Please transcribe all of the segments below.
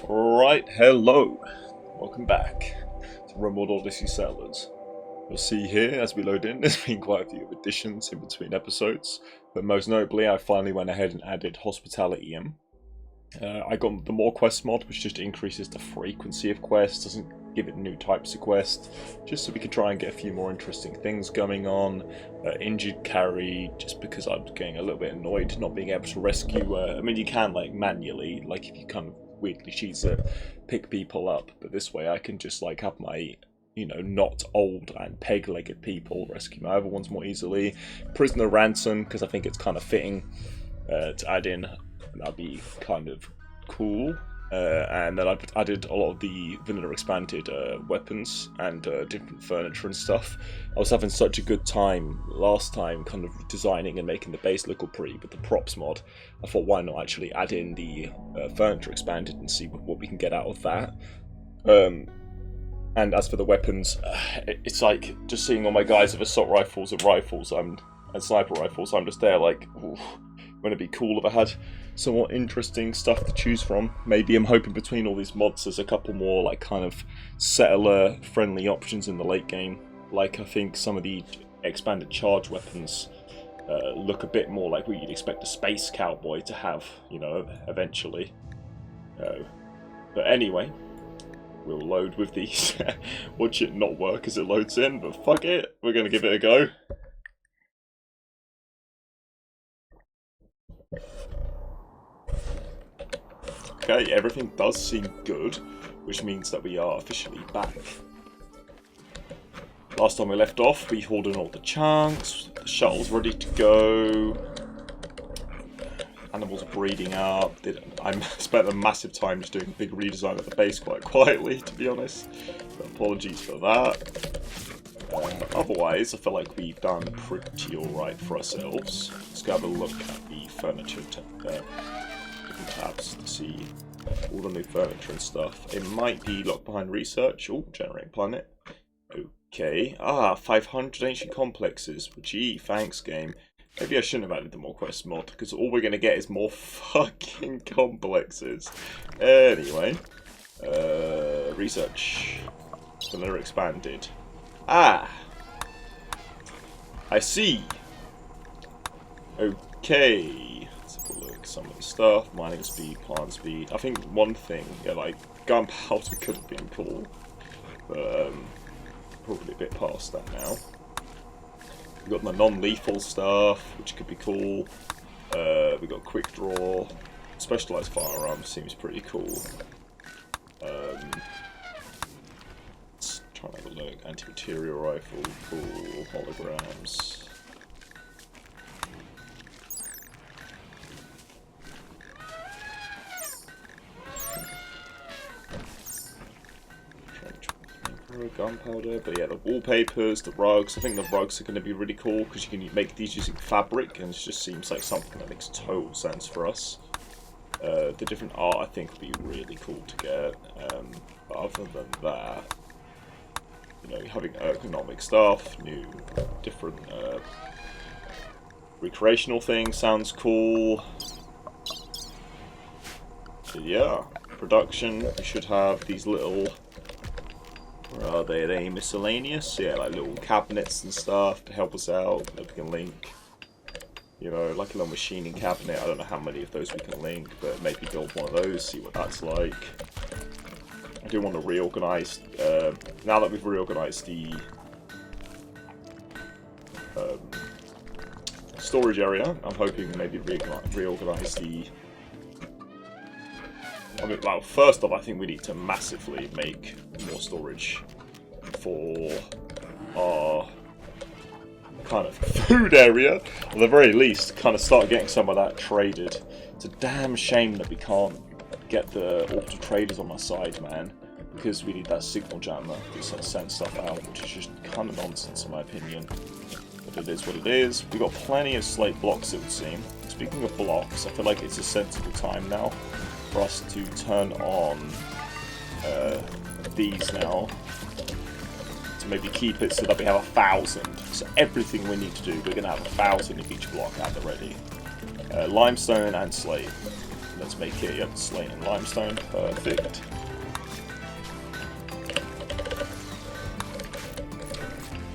Right, hello. Welcome back to RimWorld Odyssey Settlers. You'll see here, as we load in, there's been quite a few additions in between episodes, but most notably I finally went ahead and added Hospitality in. I got the More Quests mod, which just increases the frequency of quests, doesn't give it new types of quests, just so we can try and get a few more interesting things going on. Injured carry, just because I'm getting a little bit annoyed not being able to rescue, I mean you can like manually, like if you kind of weirdly choose to pick people up, but this way I can just like have my, you know, not old and peg-legged people rescue my other ones more easily. Prisoner ransom, because I think it's kind of fitting to add in. That'd be kind of cool. And then I've added a lot of the vanilla expanded weapons and different furniture and stuff. I was having such a good time last time kind of designing and making the base look all pretty with the props mod. I thought why not actually add in the furniture expanded and see what we can get out of that. And as for the weapons, it's like just seeing all my guys with assault rifles and sniper rifles, I'm just there like, ooh, wouldn't it be cool if I had some more interesting stuff to choose from? Maybe I'm hoping between all these mods there's a couple more like kind of settler friendly options in the late game. Like I think some of the expanded charge weapons look a bit more like what you'd expect a space cowboy to have, you know, eventually. But anyway, we'll load with these. Watch it not work as it loads in, but fuck it, we're gonna give it a go. Okay, everything does seem good, which means that we are officially back. Last time we left off, we hauled in all the chunks, the shuttle's ready to go, animals are breeding up. I spent a massive time just doing a big redesign of the base quite quietly, to be honest. So apologies for that. Otherwise, I feel like we've done pretty alright for ourselves. Let's go have a look at the furniture different tabs to see all the new furniture and stuff. It might be locked behind research. Oh, generating planet. Okay. 500 ancient complexes. Gee, thanks game. Maybe I shouldn't have added the More Quest mod, because all we're going to get is more fucking complexes. Anyway. Research. Vanilla expanded. I see. Okay. Let's have a look. Some of the stuff. Mining speed, plant speed. I think one thing, yeah, like gunpowder could have been cool, but probably a bit past that now. We've got the non-lethal stuff, which could be cool. We've got quick draw. Specialized firearms seems pretty cool. Trying to have a look. Anti-material rifle, cool. Holograms. Gunpowder, but yeah, the wallpapers, the rugs. I think the rugs are going to be really cool because you can make these using fabric, and it just seems like something that makes total sense for us. The different art I think would be really cool to get. But other than that, you know, having ergonomic stuff, new, different recreational things sounds cool. But yeah, production. We should have these little. Where are they? Are they miscellaneous? Yeah, like little cabinets and stuff to help us out that we can link. You know, like a little machining cabinet. I don't know how many of those we can link, but maybe build one of those, see what that's like. I do want to reorganize, now that we've reorganized the storage area, I'm hoping maybe reorganize the... I mean, well, first off, I think we need to massively make more storage for our kind of food area. At the very least, kind of start getting some of that traded. It's a damn shame that we can't get the auto traders on our side, man, because we need that signal jammer to send stuff out, which is just kind of nonsense in my opinion. But it is what it is. We've got plenty of slate blocks, it would seem. Speaking of blocks, I feel like it's a sensible time now for us to turn on these now, to maybe keep it so that we have 1,000. So everything we need to do, we're going to have 1,000 of each block at the ready. Limestone and slate. let's make it, yep, slate and limestone, perfect.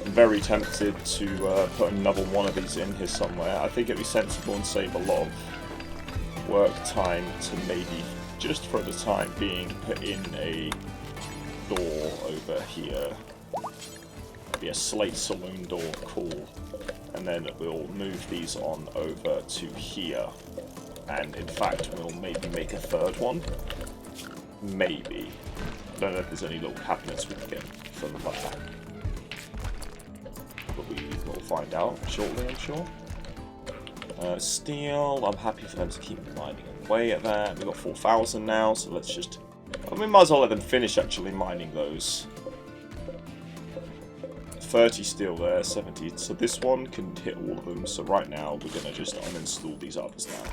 I'm very tempted to put another one of these in here somewhere. I think it'd be sensible and save a lot of work time to maybe, just for the time being, put in a door over here. Maybe a slate saloon door, cool. And then we'll move these on over to here. And in fact, we'll maybe make a third one. Maybe. I don't know if there's any little cabinets we can get for that. But we will find out shortly, I'm sure. Steel, I'm happy for them to keep mining away at that. We've got 4,000 now, so let's just... Well, we might as well let them finish actually mining those. 30 steel there, 70. So this one can hit all of them. So right now, we're going to just uninstall these others now.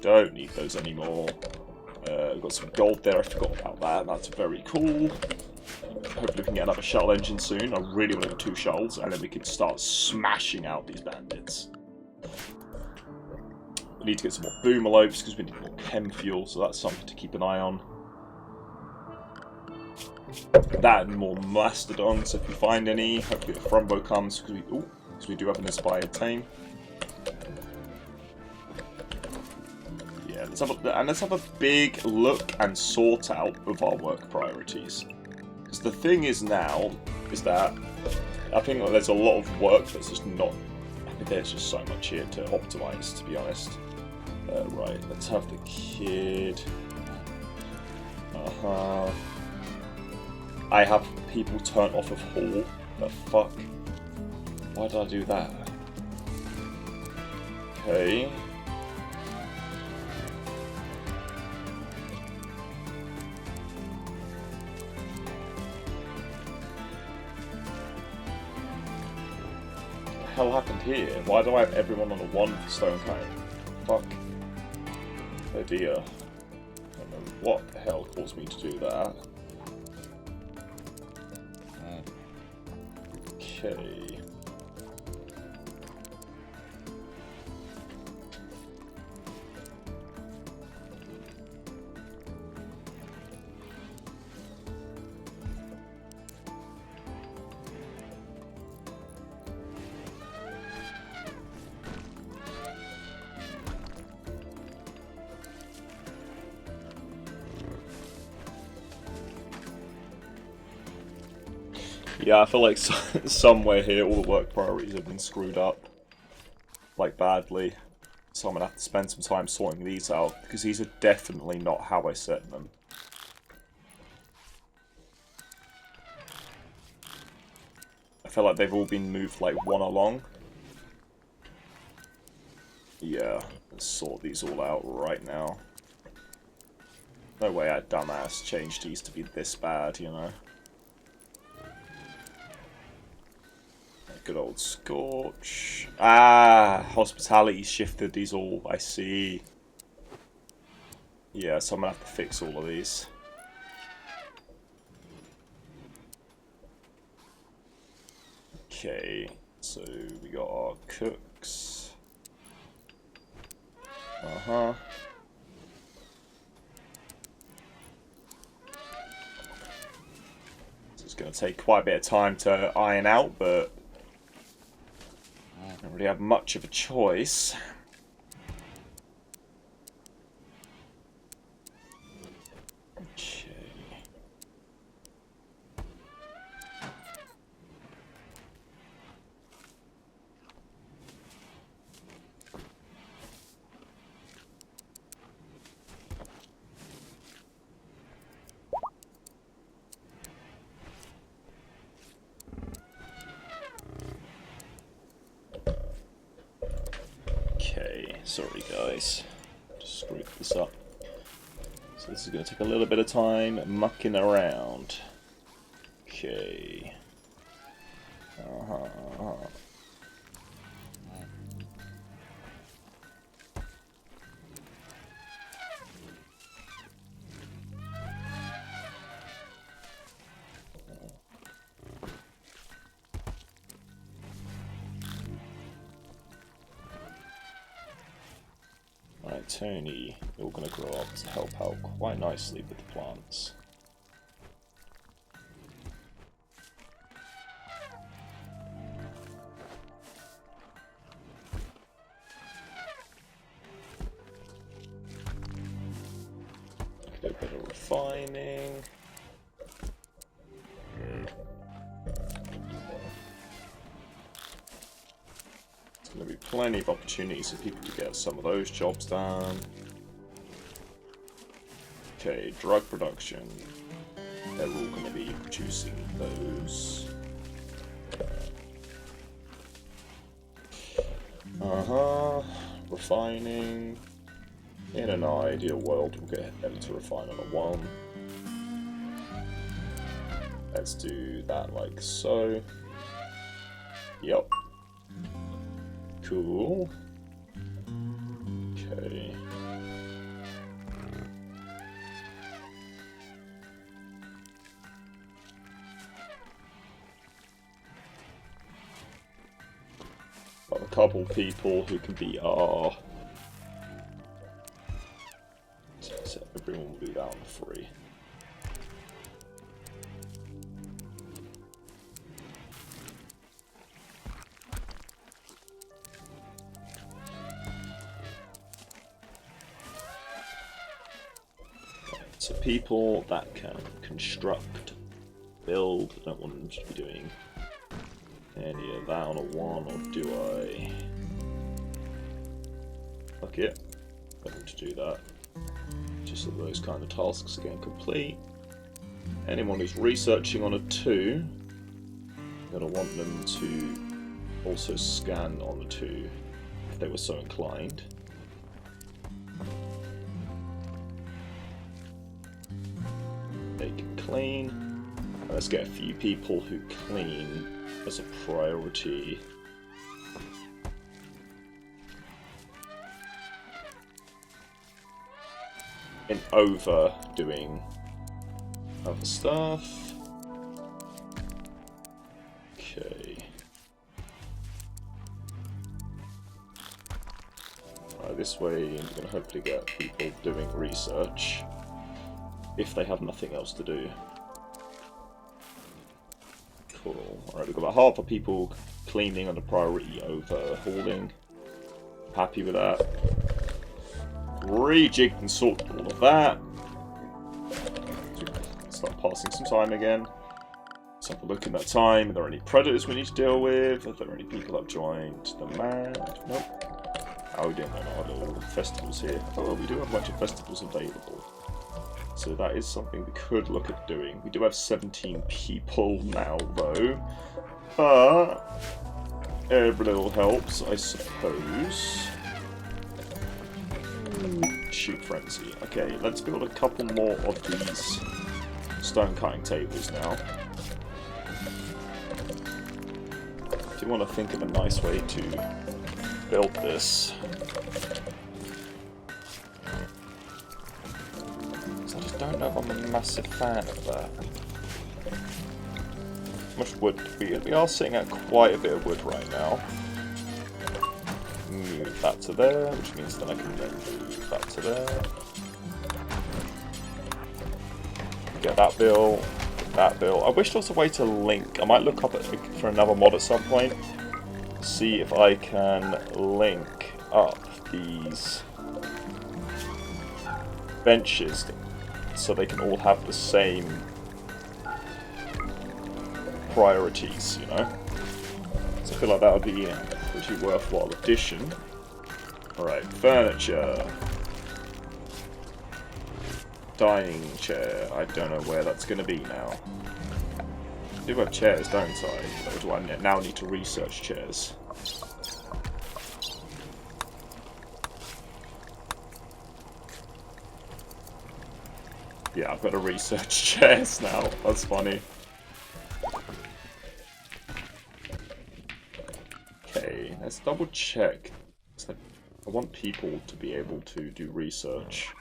Don't need those anymore. We've got some gold there, I forgot about that. That's very cool. Hopefully we can get another shuttle engine soon. I really want to have 2 shuttles, and then we can start smashing out these bandits. We need to get some more boomalopes because we need more chem fuel, so that's something to keep an eye on. That and more mastodons if we find any. Hopefully the Frumbo comes because we do have an inspired tame. Yeah, let's have a big look and sort out of our work priorities. Because the thing is now is that I think there's a lot of work that's just not. I think there's just so much here to optimize, to be honest. Right, let's have the kid. I have people turn off of Hall. The fuck? Why did I do that? Okay. What the hell happened here? Why do I have everyone on a 1 for stone cutting? Fuck. Oh dear. I don't know what the hell caused me to do that. Okay. Yeah, I feel like somewhere here all the work priorities have been screwed up. Like, badly. So I'm going to have to spend some time sorting these out, because these are definitely not how I set them. I feel like they've all been moved, like, one along. Yeah, let's sort these all out right now. No way I dumbass changed these to be this bad, you know. Good old Scorch. Ah, hospitality shifted these all. I see. Yeah, so I'm gonna have to fix all of these. Okay, so we got our cooks. So it's gonna take quite a bit of time to iron out, but I don't really have much of a choice. Okay. Okay, sorry guys, just screwed this up. So this is going to take a little bit of time mucking around. Okay. Right, Tony, you're going to grow up to help out quite nicely with the plants. A bit of refining. There's going to be plenty of opportunities for people to get some of those jobs done. Okay, drug production. They're all going to be producing those. Refining. In an ideal world, we'll get them to refine on a 1. Let's do that like so. Yep. Cool. Okay. Got a couple people who can be our... So everyone will be down to 3. So people that can construct, build, I don't want them to be doing any of that on a 1, or do I? Fuck it, I want to do that. Just so those kind of tasks are getting complete. Anyone who's researching on a 2, I'm going to want them to also scan on a 2 if they were so inclined. They can clean. Let's get a few people who clean as a priority. In overdoing other stuff. Okay. Right, this way you're going to hopefully get people doing research if they have nothing else to do. Cool. Alright, we've got about half the people cleaning on a priority over hauling. Happy with that. Rejigged and sorted all of that. Start passing some time again. Let's have a look in that time. Are there any predators we need to deal with? Are there any people that have joined the mad? Nope. How are we doing on our little festivals here? Oh, we do have a bunch of festivals available. So that is something we could look at doing. We do have 17 people now, though. But every little helps, I suppose. Shoot frenzy. Okay, let's build a couple more of these stone cutting tables now. Do you want to think of a nice way to build this? I just don't know if I'm a massive fan of that. How much wood? We are sitting at quite a bit of wood right now. Move that to there, which means then I can then move that to there. Get that bill, get that bill. I wish there was a way to link. I might look up for another mod at some point. See if I can link up these benches so they can all have the same priorities, you know? So I feel like that would be a pretty worthwhile addition. Alright, furniture. Dining chair. I don't know where that's going to be now. I do have chairs, don't I? Or do I now need to research chairs? Yeah, I've got to research chairs now. That's funny. Okay, let's double check. I want people to be able to do research.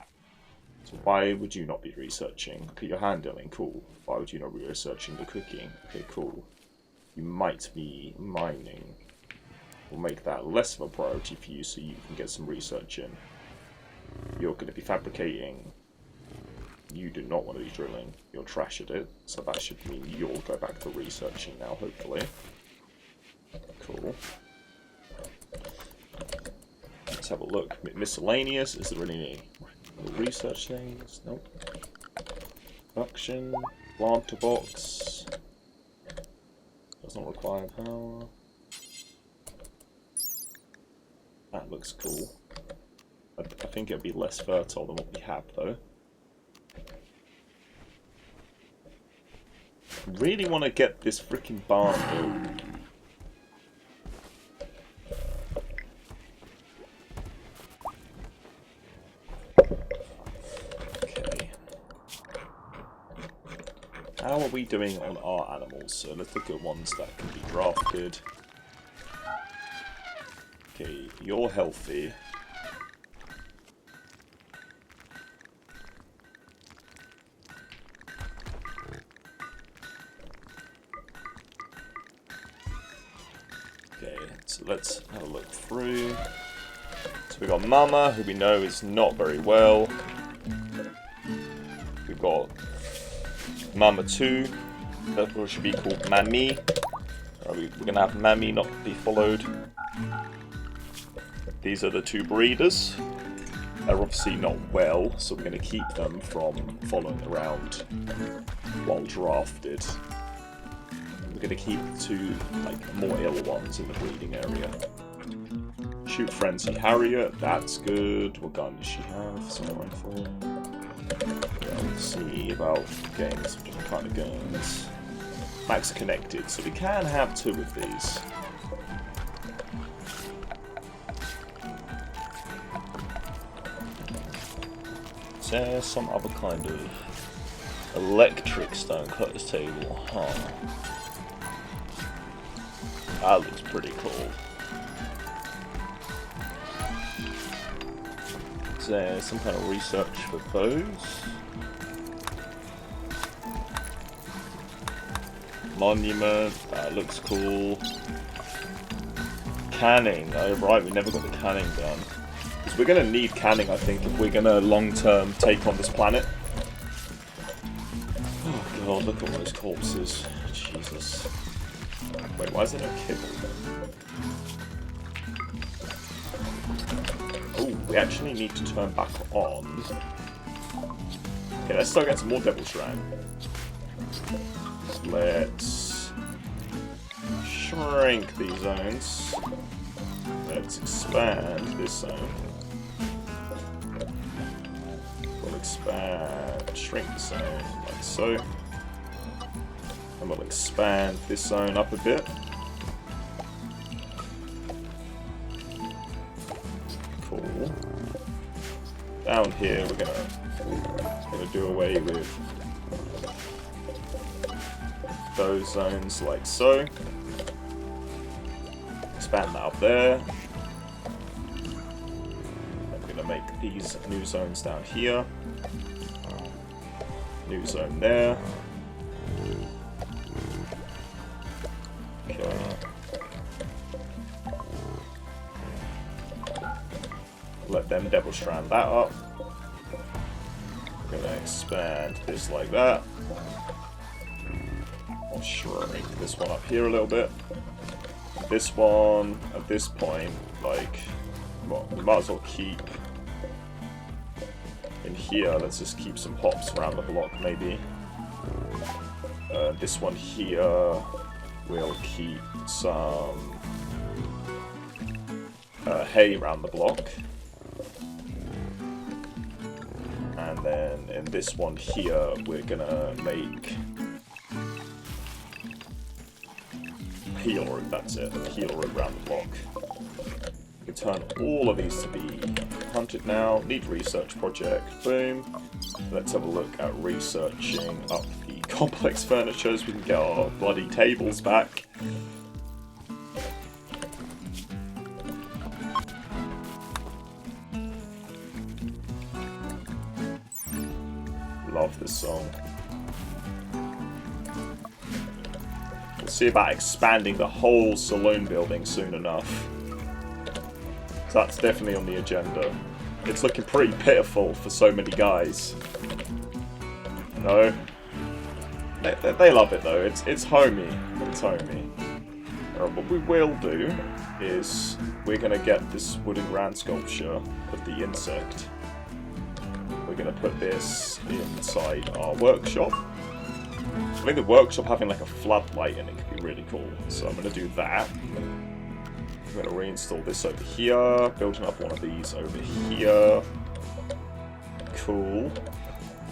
So why would you not be researching? Okay, you're handling, cool. Why would you not be researching the cooking? Okay, cool. You might be mining. We'll make that less of a priority for you so you can get some research in. You're going to be fabricating. You do not want to be drilling. You're trash at it. So that should mean you'll go back to researching now, hopefully. Cool. Let's have a look. Miscellaneous. Is there any research things? Nope. Production. Planter box. Does not require power. That looks cool. I think it'll be less fertile than what we have, though. I really want to get this freaking barn built. Okay. How are we doing on our animals? So let's look at ones that can be drafted. Okay, you're healthy. Okay, so let's have a look through. So we've got Mama, who we know is not very well. We've got Mama 2, that should be called Mammy. We're going to have Mammy not be followed. These are the two breeders. They're obviously not well, so we're going to keep them from following around while drafted. We're going to keep the two more ill ones in the breeding area. Shoot Frenzy Harriet, that's good. What gun does she have? Some rifle. Yeah, we'll see about getting some different kind of guns. Max connected, so we can have two of these. Is there some other kind of electric stone cutter's table? Huh. That looks pretty cool. Is there some kind of research for those? Monument, that looks cool. Canning, oh right, we never got the canning done. Because we're going to need canning, I think, if we're going to long-term take on this planet. Oh god, look at all those corpses. Jesus. Wait, why is there no kibble then? Oh, we actually need to turn back on. Okay, let's start getting some more Devil Strand. Let's shrink these zones. Let's expand this zone. We'll expand, shrink the zone like so. And we'll expand this zone up a bit. Cool. Down here we're gonna do away with those zones like so. Expand that up there. I'm gonna make these new zones down here. New zone there. Okay. Let them Devil Strand that up. We're gonna expand this like that. I'll shrink this one up here a little bit. This one, at this point, well, we might as well keep in here. Let's just keep some hops around the block, maybe. This one here, we'll keep some hay around the block. And then in this one here, we're gonna make heal room, that's it, heal room around the block. We can turn all of these to be hunted now. Need research project, boom. Let's have a look at researching up the complex furniture so we can get our bloody tables back. Love this song. We'll see about expanding the whole saloon building soon enough. So that's definitely on the agenda. It's looking pretty pitiful for so many guys. No. They love it though. It's homey. It's homey. What we will do is we're gonna get this wooden grand sculpture of the insect. We're gonna put this inside our workshop. I think the workshop having like a floodlight in it could be really cool. So I'm gonna do that. I'm gonna reinstall this over here, building up one of these over here. Cool.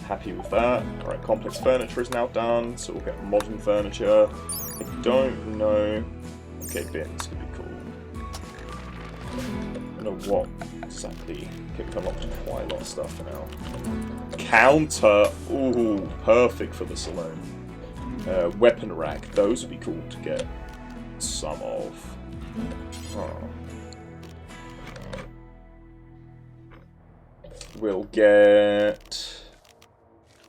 Happy with that. Alright, complex furniture is now done, so we'll get modern furniture. I don't know. Okay, bins could be cool. I don't know what exactly. Okay, we've unlocked quite a lot of stuff for now. Counter! Ooh, perfect for the saloon. Weapon rack, those would be cool to get some of. Oh. We'll get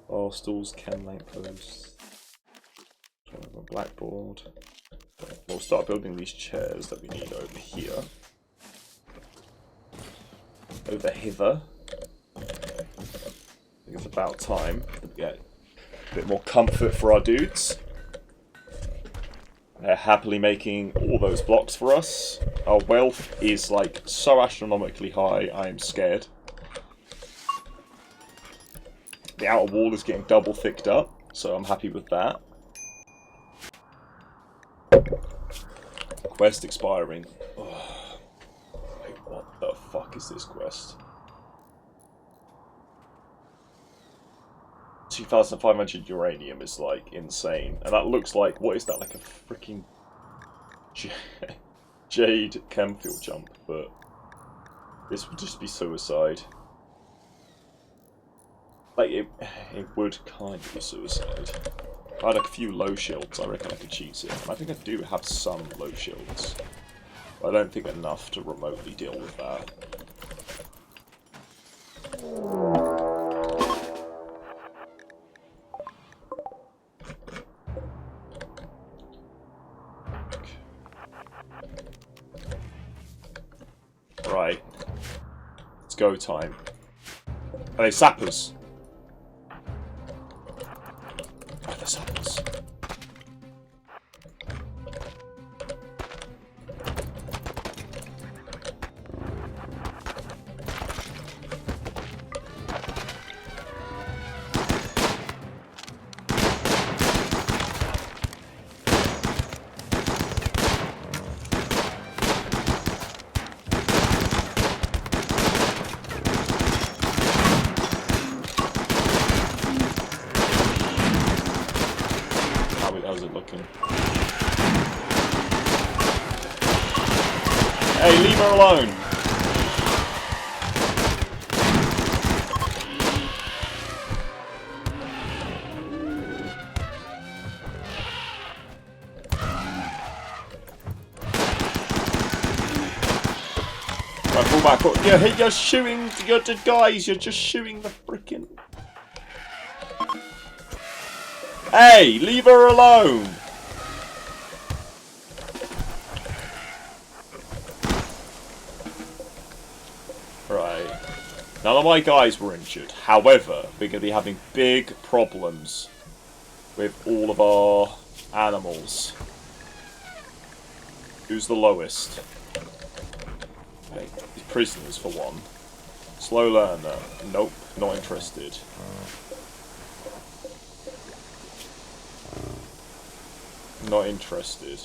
bar stools, chem lampposts, a blackboard. We'll start building these chairs that we need over here. Over hither. I think it's about time to get a bit more comfort for our dudes. They're happily making all those blocks for us. Our wealth is like so astronomically high, I am scared. The outer wall is getting double thicked up, so I'm happy with that. Quest expiring. Oh. Wait, what the fuck is this quest? 2,500 uranium is like insane, and that looks like, what is that, like a freaking jade chemfield jump, but this would just be suicide. Like, it would kind of be suicide. If I had a few low shields, I reckon I could cheat it. And I think I do have some low shields. But I don't think enough to remotely deal with that. Right. It's go time. Are they sappers? Are they sappers? How's it looking? Hey, leave her alone! Right, pull back. You're shooting. Guys, you're just shooting the frickin'. Hey, leave her alone! Right. None of my guys were injured. However, we're going to be having big problems with all of our animals. Who's the lowest? Okay, these prisoners for one. Slow learner. Nope, not interested. Not interested.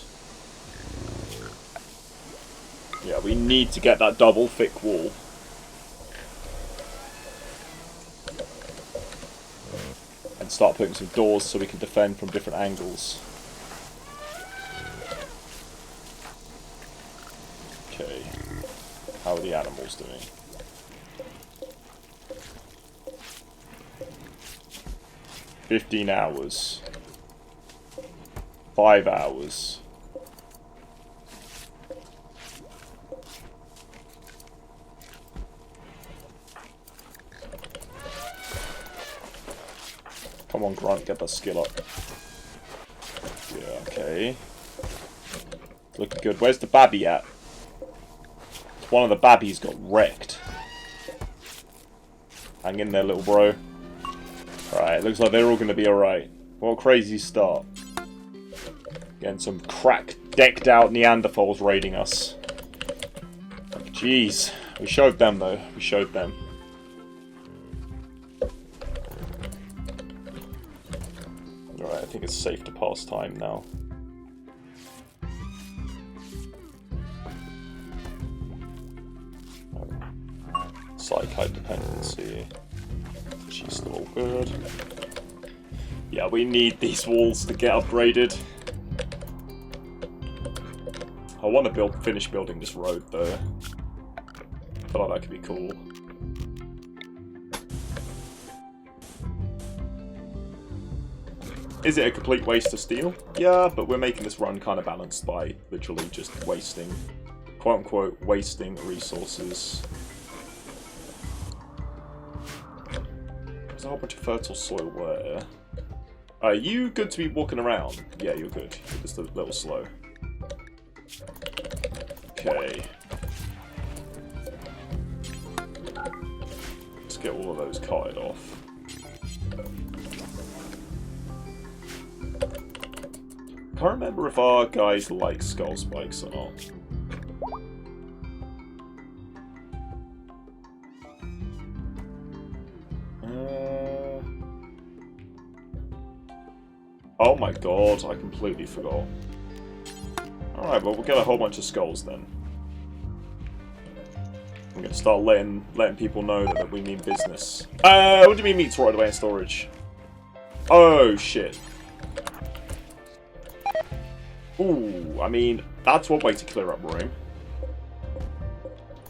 Yeah, we need to get that double thick wall. And start putting some doors so we can defend from different angles. Okay. How are the animals doing? "15 hours. 5 hours. Come on, Grunt, get that skill up. Yeah, okay. Looking good. Where's the babby at? One of the babbies got wrecked. Hang in there, little bro. Alright, looks like they're all going to be alright. What a crazy start. Getting some decked out Neanderthals raiding us. Jeez. We showed them, though. We showed them. Alright, I think it's safe to pass time now. Psychite dependency. She's still all good. Yeah, we need these walls to get upgraded. I want to finish building this road though. I feel like that could be cool. Is it a complete waste of steel? Yeah, but we're making this run kind of balanced by literally just wasting, quote unquote, wasting resources. There's a whole bunch of fertile soil where... Are you good to be walking around? Yeah, you're good. You're just a little slow. Okay. Let's get all of those carted off. Can't remember if our guys like skull spikes or not. Oh my god, I completely forgot. Alright, well we'll get a whole bunch of skulls then. I'm gonna start letting people know that we mean business. What do you mean meat's right away in storage? Oh shit. Ooh, I mean, that's one way to clear up room.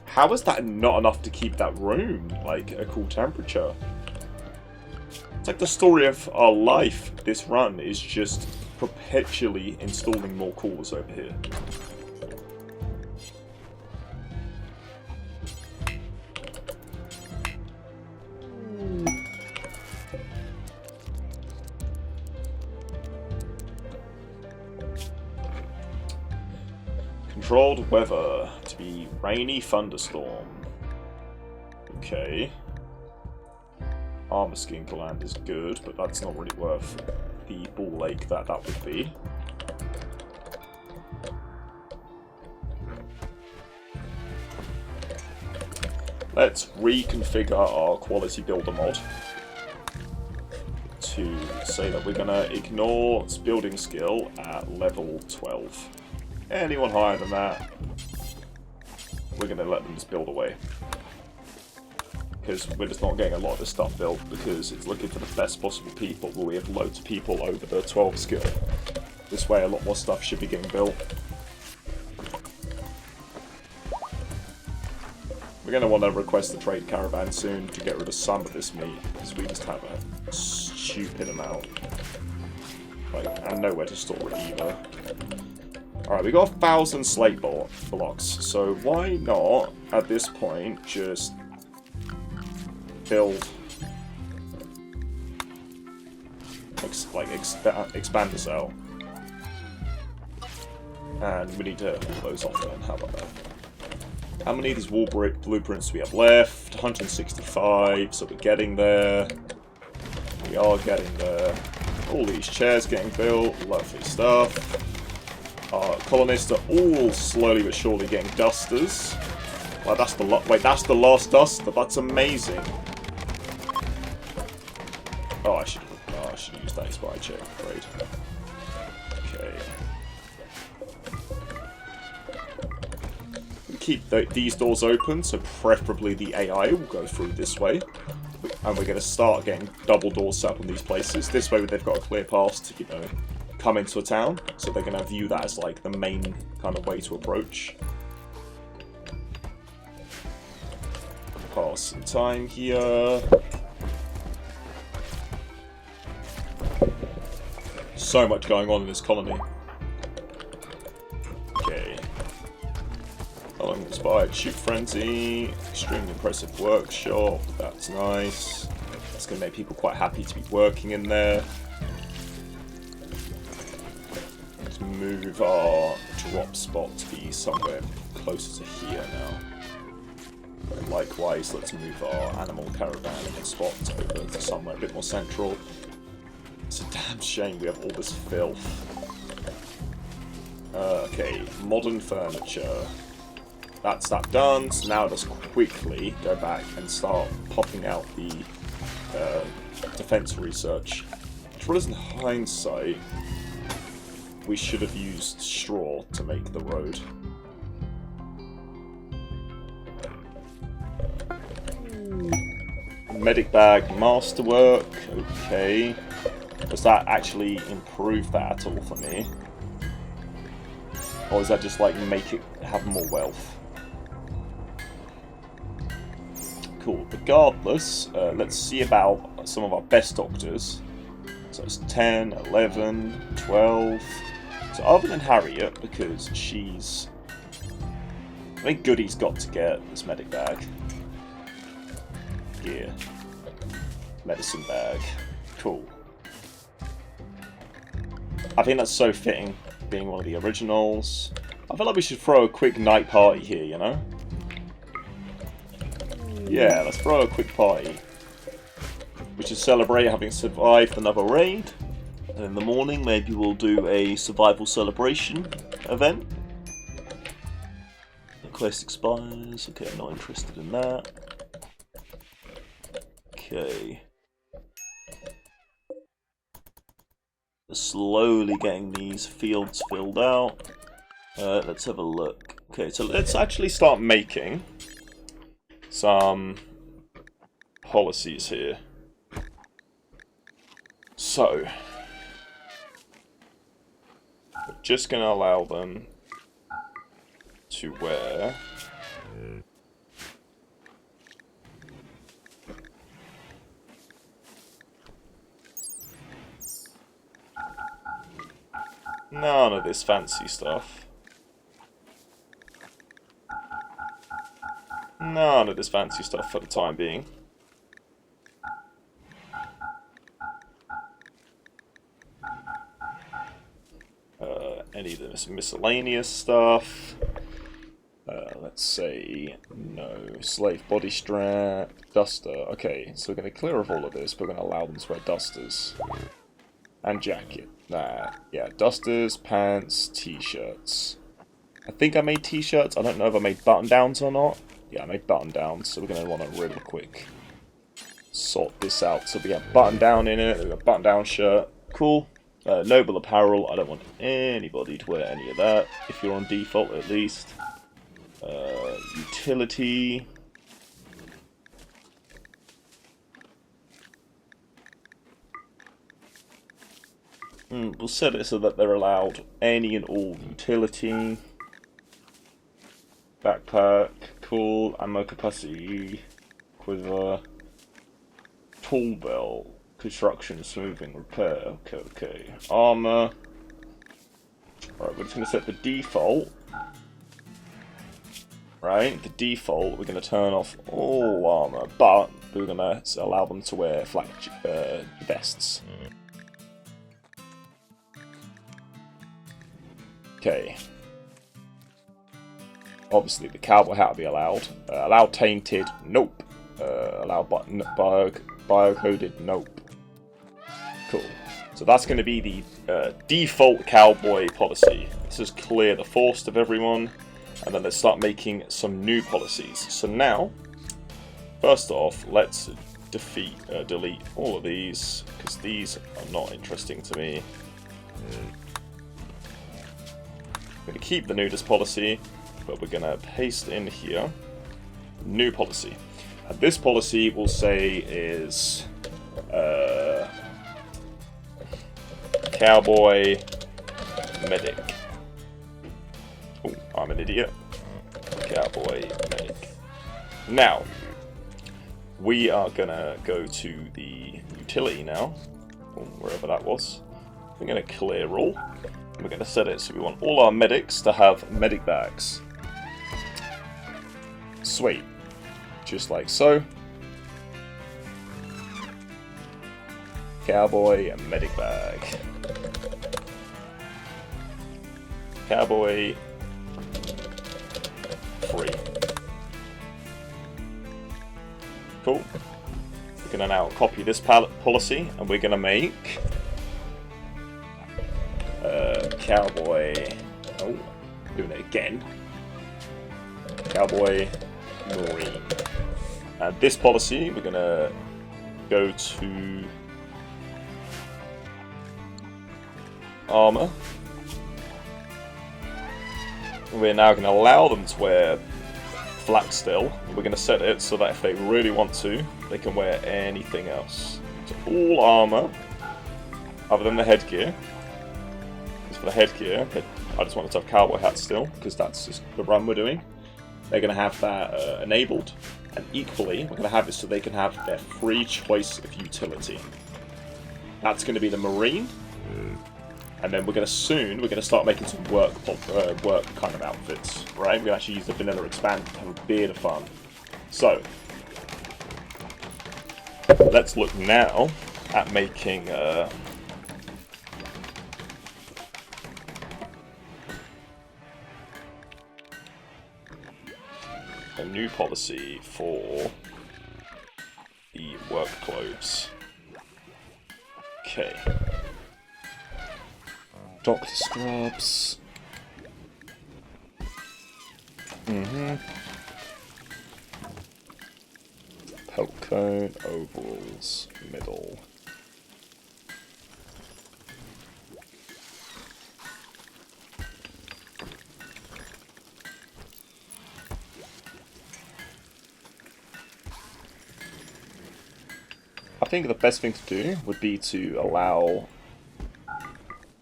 How is that not enough to keep that room, like, a cool temperature? It's like the story of our life. This run is just perpetually installing more coolers over here. Controlled weather to be rainy thunderstorm. Okay. Armor skin gland is good, but that's not really worth the ball ache that would be. Let's reconfigure our quality builder mod to say that we're gonna ignore building skill at level 12. Anyone higher than that, we're gonna let them just build away. Because we're just not getting a lot of this stuff built because it's looking for the best possible people, but we have loads of people over the 12 skill. This way a lot more stuff should be getting built. We're going to want to request the trade caravan soon to get rid of some of this meat, because we just have a stupid amount. Like, and nowhere to store it either. Alright, we got 1,000 slate blocks, so why not, at this point, just build, expand this out. And we need to pull those off then, how about that? How many of these wall brick blueprints do we have left? 165, so we're getting there. We are getting there. All these chairs getting built, lovely stuff. Our colonists are all slowly but surely getting dusters. Well, that's the that's the last duster, that's amazing. Oh, I should have used that expired check. Great. Okay. We keep these doors open, so preferably the AI will go through this way. And we're going to start getting double doors set up on these places. This way they've got a clear path to, you know, come into a town. So they're going to view that as like the main kind of way to approach. Pass some time here. So much going on in this colony. Okay. Uninspired shoot frenzy. Extremely impressive workshop. That's nice. That's going to make people quite happy to be working in there. Let's move our drop spot to be somewhere closer to here now. And likewise, let's move our animal caravan and spot over to somewhere a bit more central. It's a damn shame we have all this filth. Okay, modern furniture. That's that done, so now let's quickly go back and start popping out the defense research. Whereas in hindsight, we should have used straw to make the road. Medic bag masterwork, okay. Does that actually improve that at all for me? Or does that just like make it have more wealth? Cool. Regardless, let's see about some of our best doctors. So it's 10, 11, 12. So other than Harriet, because she's... I think Goody's got to get this medic bag. Gear. Medicine bag. Cool. I think that's so fitting, being one of the originals. I feel like we should throw a quick night party here, you know? Yeah, let's throw a quick party. We should celebrate having survived another raid. And in the morning, maybe we'll do a survival celebration event. The quest expires. Okay, not interested in that. Okay. Slowly getting these fields filled out. Let's have a look. Okay, so let's actually start making some policies here. So, we're just going to allow them to wear none of this fancy stuff. None of this fancy stuff for the time being. Any of this miscellaneous stuff. Let's say no. Slave body strap, duster. Okay, so we're going to clear off all of this, but we're going to allow them to wear dusters. And jacket. Nah, yeah, dusters, pants, t-shirts. I think I made t-shirts. I don't know if I made button-downs or not. Yeah, I made button-downs, so we're going to want to really quick sort this out. So we have button-down in it, we got button-down shirt. Cool. Noble apparel, I don't want anybody to wear any of that, if you're on default at least. Utility. We'll set it so that they're allowed any and all utility. Backpack, cool, ammo capacity, quiver, tool belt, construction, smoothing, repair, okay. Armor. Alright, we're just going to set the default. Right, the default, we're going to turn off all armor, but we're going to allow them to wear flak vests. Okay. Obviously, the cowboy hat will be allowed. Allow tainted, nope. Allow bio-coded, nope. Cool. So that's going to be the default cowboy policy. Let's just clear the force of everyone, and then let's start making some new policies. So now, first off, let's delete all of these, because these are not interesting to me. We're going to keep the nudist policy, but we're going to paste in here new policy. And this policy we'll say is cowboy medic. Oh, I'm an idiot. Cowboy medic. Now, we are going to go to the utility now, or wherever that was. We're going to clear all. We're going to set it so we want all our medics to have medic bags. Sweet. Just like so. Cowboy and medic bag. Cowboy. Free. Cool. We're gonna now copy this policy, and we're gonna make cowboy. Oh, doing it again. Cowboy Marine. And this policy, we're gonna go to armor. We're now going to allow them to wear flak still. We're going to set it so that if they really want to, they can wear anything else. So all armor, other than the headgear. Because for the headgear, I just wanted to have cowboy hats still, because that's just the run we're doing. They're going to have that enabled, and equally, we're going to have it so they can have their free choice of utility. That's going to be the Marine. And then we're going to start making some work kind of outfits, right? We're going to actually use the vanilla expand to have a bit of fun. So, let's look now at making a new policy for the work clothes. Okay. Doctor scrubs. Pelt coat, overalls, middle. I think the best thing to do would be to allow,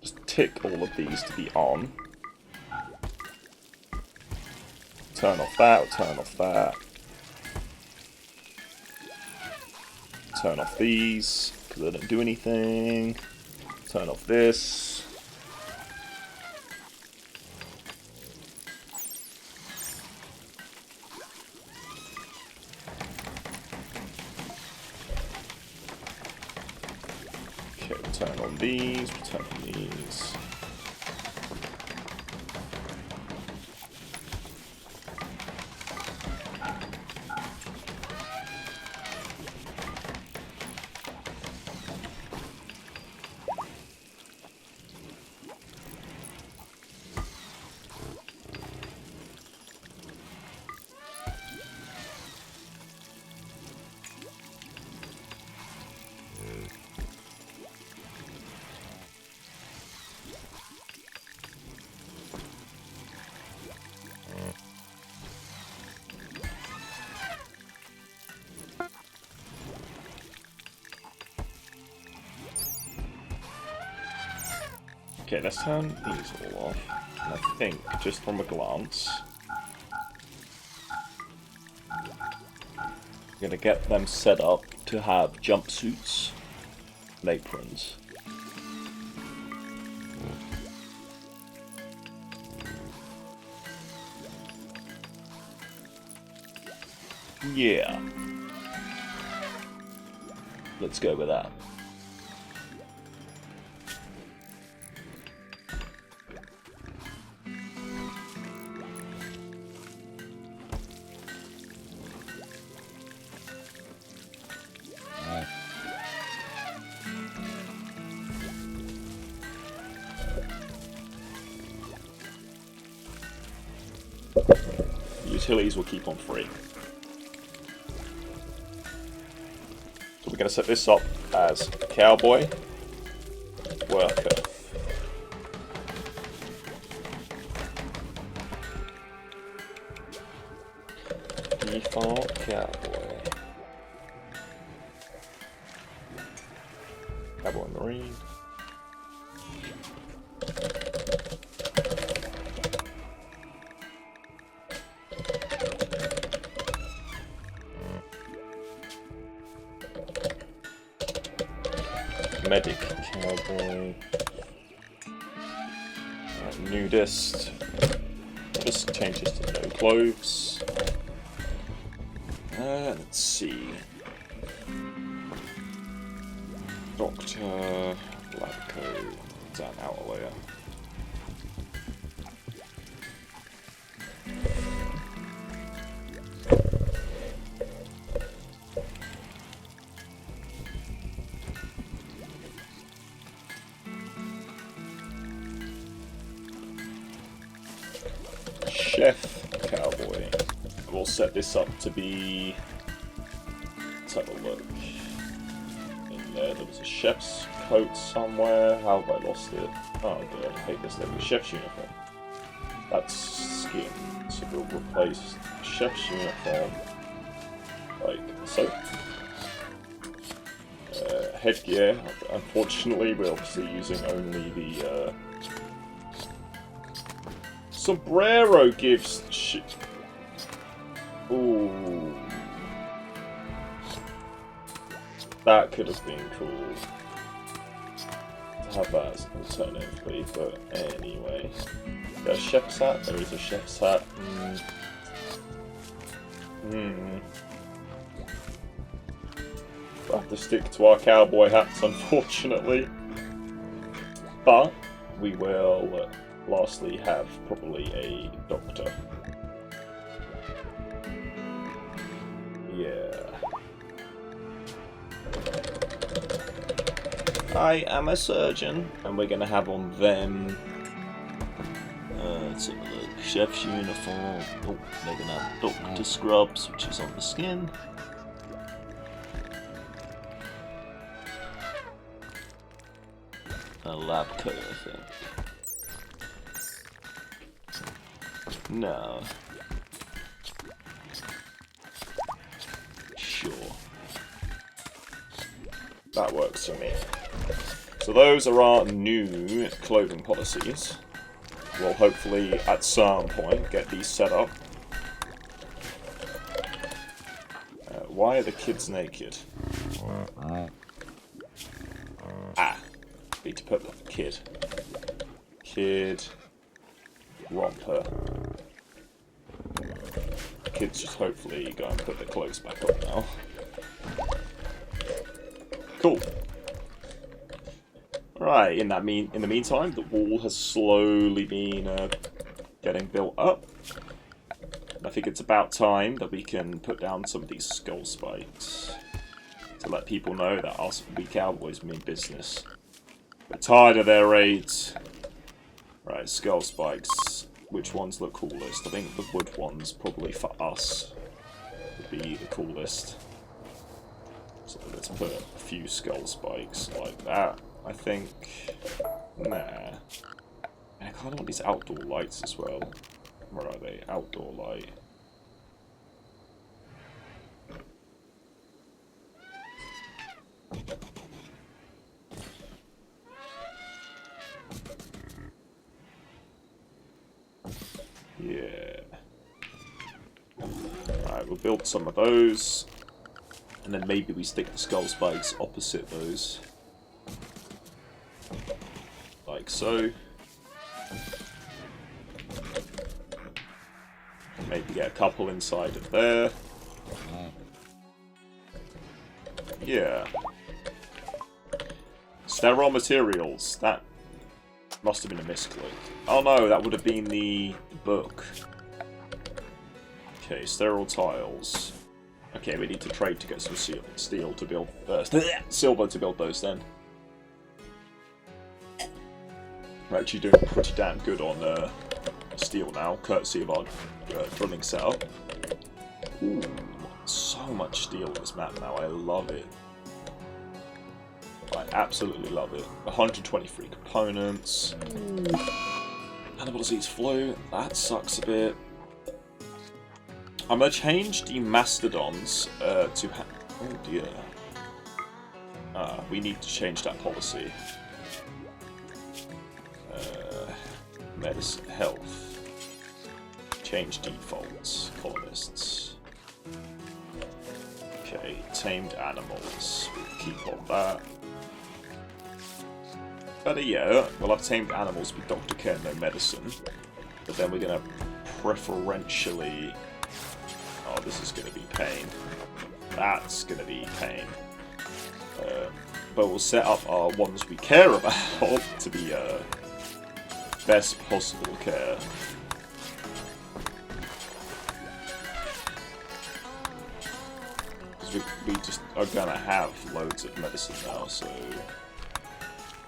just tick all of these to be on. Turn off that, turn off that. Turn off these, because they don't do anything. Turn off this. Okay, we'll turn on these, we'll turn on these. Okay, let's turn these all off. And I think, just from a glance, I'm going to get them set up to have jumpsuits and aprons. Yeah. Let's go with that. Utilities will keep on free. So we're going to set this up as cowboy, worker. Default cowboy. Cowboy marine. Medic cowboy. Nudist. Just change this to no clothes. Let's see. Doctor, lab coat, down outer layer. Chef Cowboy. We'll set this up to be... Let's have a look. In there was a chef's coat somewhere. How have I lost it? Oh god, I hate this thing. Chef's uniform. That's skin. So we'll replace chef's uniform like so. Headgear. Unfortunately, we're obviously using only the sombrero gives ooh. That could have been cool to have that as alternatively, but anyway. There's a chef's hat, there is a chef's hat. We'll have to stick to our cowboy hats, unfortunately. But we will lastly have probably a doctor. Yeah. I am a surgeon, and we're going to have on them. Let's have a look. Chef's uniform. Oh, they're going to have doctor scrubs, which is on the skin. A lab coat, I think. No. Sure. That works for me. So those are our new clothing policies. We'll hopefully at some point get these set up. Why are the kids naked? Ah. Need to put the kid romper. Kids just hopefully go and put their clothes back on now. Cool. Right. In the meantime, the wall has slowly been getting built up. I think it's about time that we can put down some of these skull spikes to let people know that us cowboys mean business. We're tired of their raids. Right, skull spikes. Which ones look coolest? I think the wood ones, probably for us, would be the coolest. So let's put a few skull spikes like that, I think. Nah. I kind of want these outdoor lights as well. Where are they? Outdoor light. Yeah. Alright, we'll build some of those. And then maybe we stick the skull spikes opposite those. Like so. Maybe get a couple inside of there. Yeah. Sterile materials. That must have been a misclick. Oh no, that would have been the book. Okay, sterile tiles. Okay, we need to trade to get some steel to build silver to build those then. We're actually doing pretty damn good on steel now, courtesy of our drilling setup. Ooh, so much steel in this map now, I love it. I absolutely love it. 123 components. Animal disease flu, that sucks a bit. I'm gonna change the mastodons to oh dear. We need to change that policy. Medicine, health. Change defaults, colonists. Okay, tamed animals. We'll keep on that. But yeah, we'll have tamed animals with doctor care, no medicine. But then we're gonna preferentially. Oh, this is gonna be pain. That's gonna be pain. But we'll set up our ones we care about to be best possible care. Because we just are gonna have loads of medicine now, so.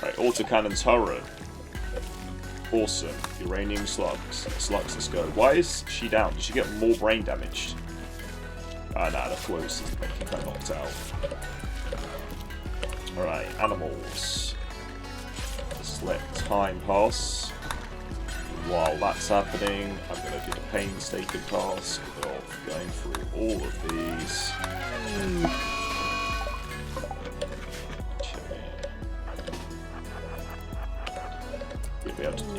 Right, autocannon turret. Awesome. Uranium slugs. Slugs, let's go. Why is she down? Did she get more brain damage? Ah, nah, the close is making her knocked out. Alright, animals. Let's let time pass. While that's happening, I'm going to do the painstaking task of going through all of these.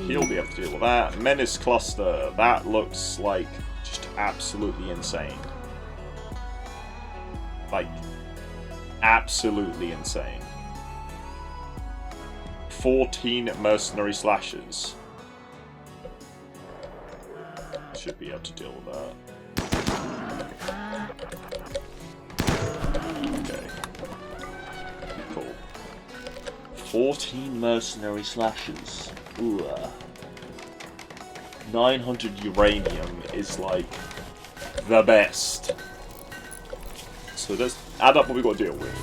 He'll be able to deal with that. Menace cluster. That looks like just absolutely insane. Like, absolutely insane. 14 mercenary slashes. Should be able to deal with that. Okay. Cool. 14 mercenary slashes. Ooh. 900 uranium is like the best. So let's add up what we've got to deal with.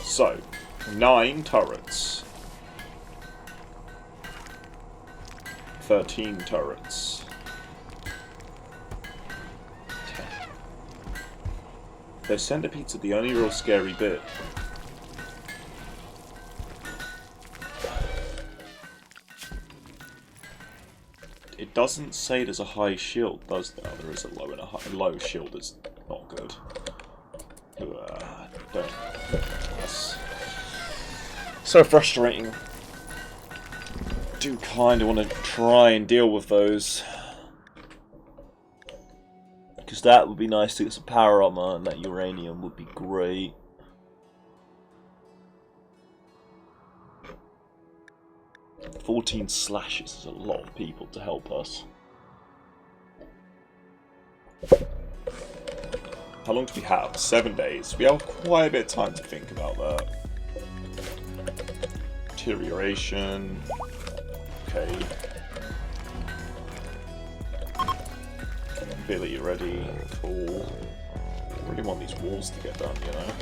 So, 9 turrets. 13 turrets. 10. Those centipedes are the only real scary bit. It doesn't say there's a high shield, does there? Oh, there is a low, and a high, low shield is not good. That's so frustrating. Do kind of want to try and deal with those, because that would be nice to get some power armor, and that uranium would be great. $14 slashes is a lot of people to help us. How long do we have? 7 days. We have quite a bit of time to think about that. Deterioration. Okay. Ability ready. Cool. I really want these walls to get done, you know?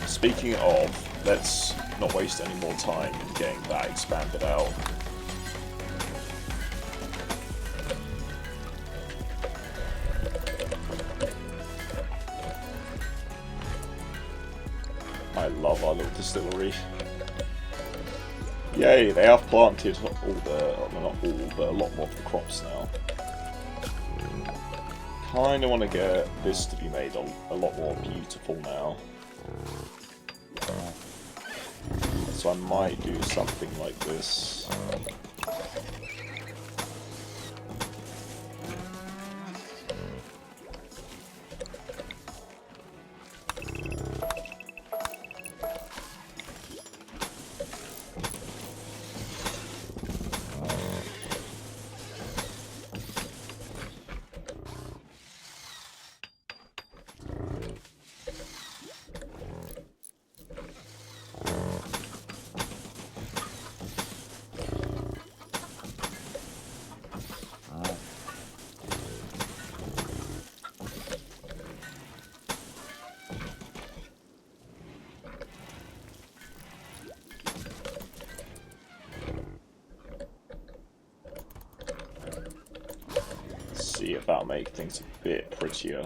Speaking of, let's not waste any more time in getting that expanded out. I love our little distillery. Yay, they have planted all the, well, not all, but a lot more of the crops now. Kinda want to get this to be made a lot more beautiful now. So I might do something like this. See if that'll make things a bit prettier.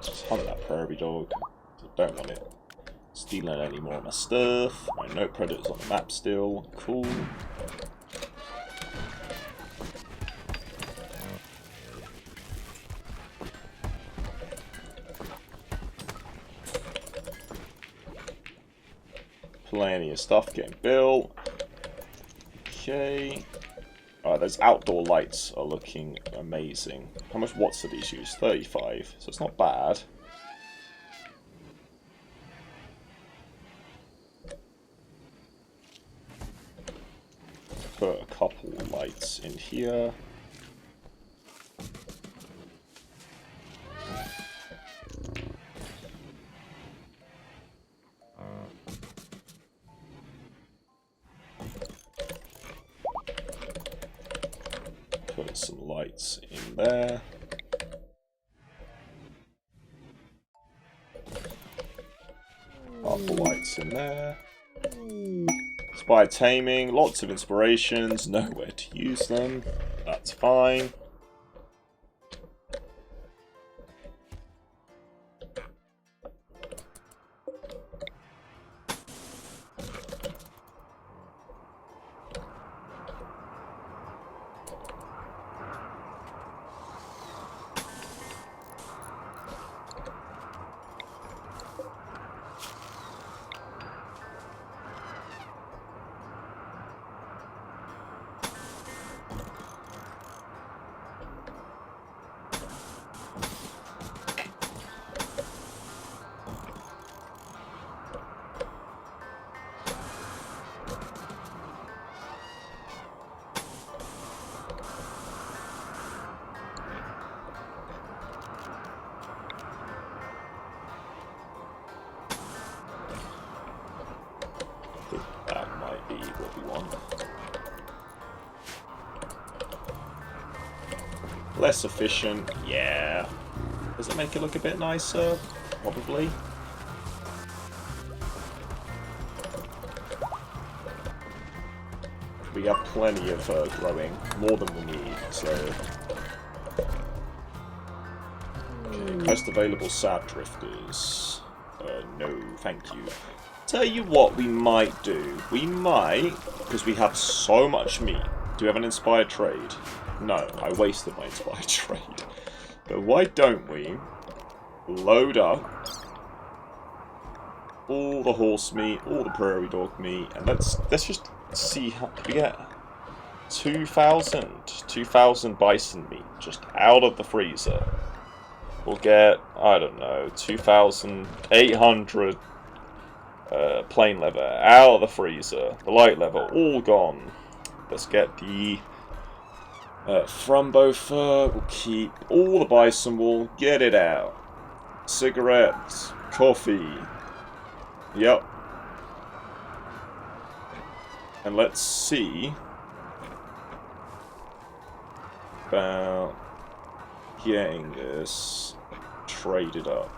Just hunt that prairie dog. I don't want it stealing any more of my stuff. My note predators on the map still. Cool. Plenty of stuff getting built. Okay. Alright, those outdoor lights are looking amazing. How much watts do these use? 35, so it's not bad. Put a couple lights in here. Put some lights in there. Half the lights in there. Spy taming, lots of inspirations, nowhere to use them. That's fine. That might be what we want. Less efficient, yeah. Does it make it look a bit nicer? Probably. We have plenty of growing, more than we need, so... Okay, quest available sad drifters. No, thank you. Tell you what we might do. We might, because we have so much meat. Do we have an inspired trade? No, I wasted my inspired trade. But why don't we load up all the horse meat, all the prairie dog meat, and let's just see how we get 2,000 bison meat just out of the freezer. We'll get, I don't know, 2,800 plain leather out of the freezer. The light leather all gone. Let's get the Frumbo fur. We'll keep all the bison wool. Get it out. Cigarettes, coffee. Yep. And let's see about getting this traded up.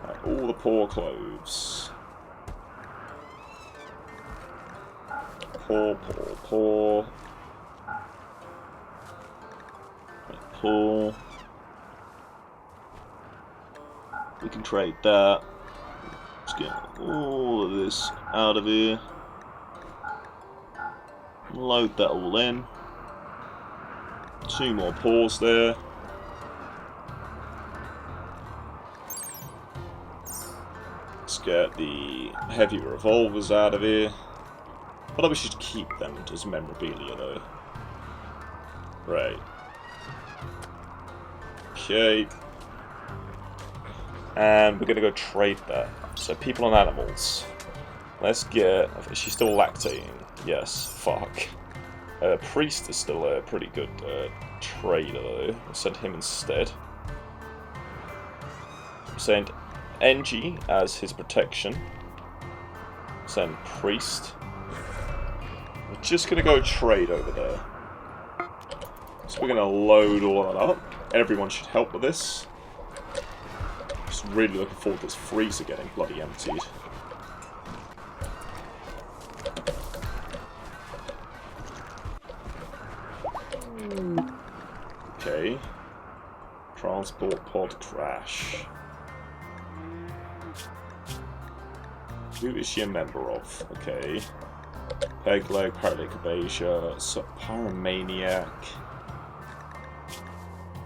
Right, all the poor clothes. Poor. Poor. We can trade that. Let's get all of this out of here. Load that all in. 2 more paws there. Let's get the heavy revolvers out of here. But we should keep them as memorabilia though. Right. Okay. And we're gonna go trade that. So people and animals. Let's get... Is she still lactating? Yes. Fuck. Priest is still a pretty good trader though. We'll send him instead. Send NG as his protection. Send Priest. We're just gonna go trade over there. So we're gonna load all of that up. Everyone should help with this. Just really looking forward to this freezer getting bloody emptied. Okay. Transport pod crash. Who is she a member of? Okay. Peg leg, paralytic abasia, pyromaniac.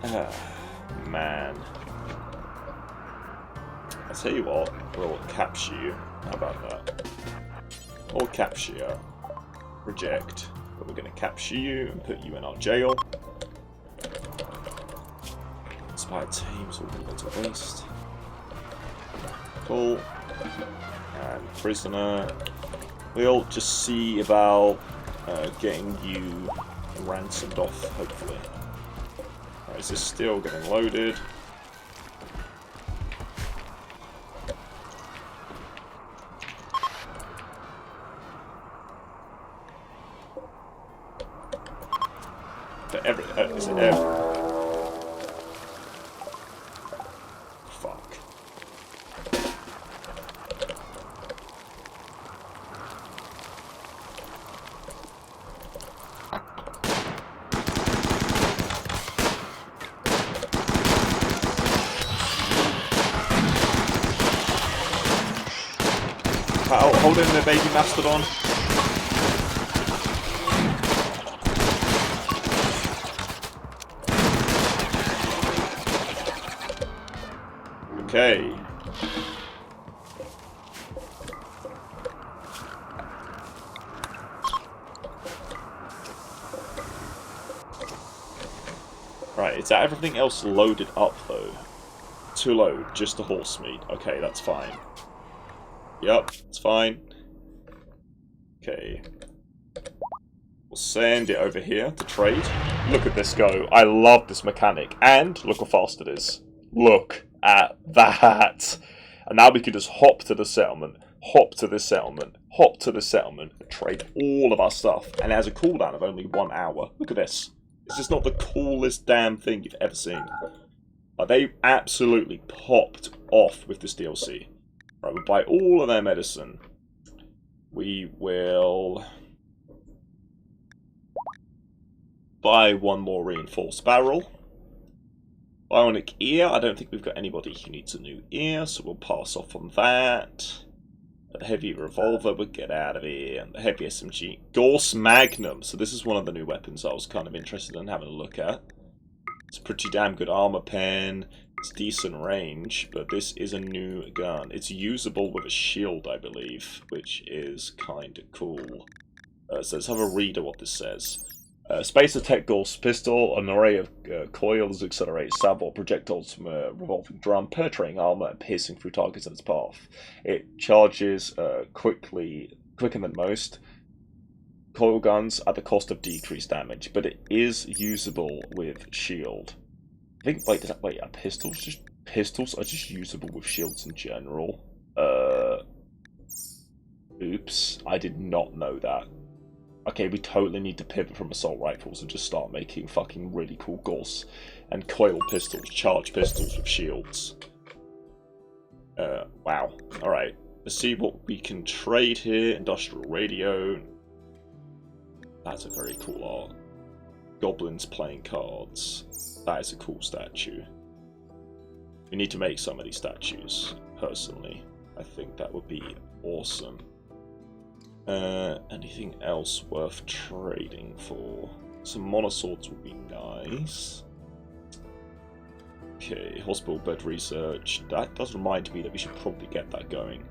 Ah, man. I'll tell you what, we'll capture you. How about that? Or capture you. Reject. But we're going to capture you and put you in our jail. Inspired teams will go to waste. Cool. And prisoner. We'll just see about getting you ransomed off, hopefully. Right, is this still getting loaded? Is it every? Fuck. Hold in there, baby mastodon. Okay. Right, is that everything else loaded up though? To load, just the horse meat. Okay, that's fine. Yep, it's fine. Okay. We'll send it over here to trade. Look at this go. I love this mechanic. And look how fast it is. Look at that. And now we can just hop to the settlement, hop to the settlement, hop to the settlement, and trade all of our stuff. And it has a cooldown of only 1 hour. Look at this. Is this not the coolest damn thing you've ever seen? They absolutely popped off with this DLC. Right, we'll buy all of their medicine. We will buy 1 more reinforced barrel. Bionic ear. I don't think we've got anybody who needs a new ear, so we'll pass off on that. The heavy revolver would get out of here. And the heavy SMG. Gorse Magnum. So this is one of the new weapons I was kind of interested in having a look at. It's a pretty damn good armor pen. It's decent range, but this is a new gun. It's usable with a shield, I believe, which is kind of cool. So let's have a read of what this says. Space Attack Gorse Pistol, an array of coils, accelerated salvo projectiles from a revolving drum, penetrating armor and piercing through targets in its path. It charges quicker than most coil guns at the cost of decreased damage, but it is usable with shield. I think, wait, are pistols are just usable with shields in general? Oops, I did not know that. Okay, we totally need to pivot from assault rifles and just start making fucking really cool Gorse and coil pistols, charge pistols with shields. Wow. Alright, let's see what we can trade here. Industrial radio. That's a very cool art. Goblins playing cards. That is a cool statue. We need to make some of these statues, personally. I think that would be awesome. Anything else worth trading for? Some monoswords would be nice. Okay, hospital bed research. That does remind me that we should probably get that going.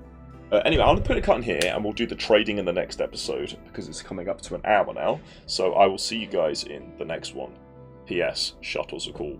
Anyway, I'm going to put a cut in here and we'll do the trading in the next episode because it's coming up to an hour now. So I will see you guys in the next one. P.S. Shuttles are cool.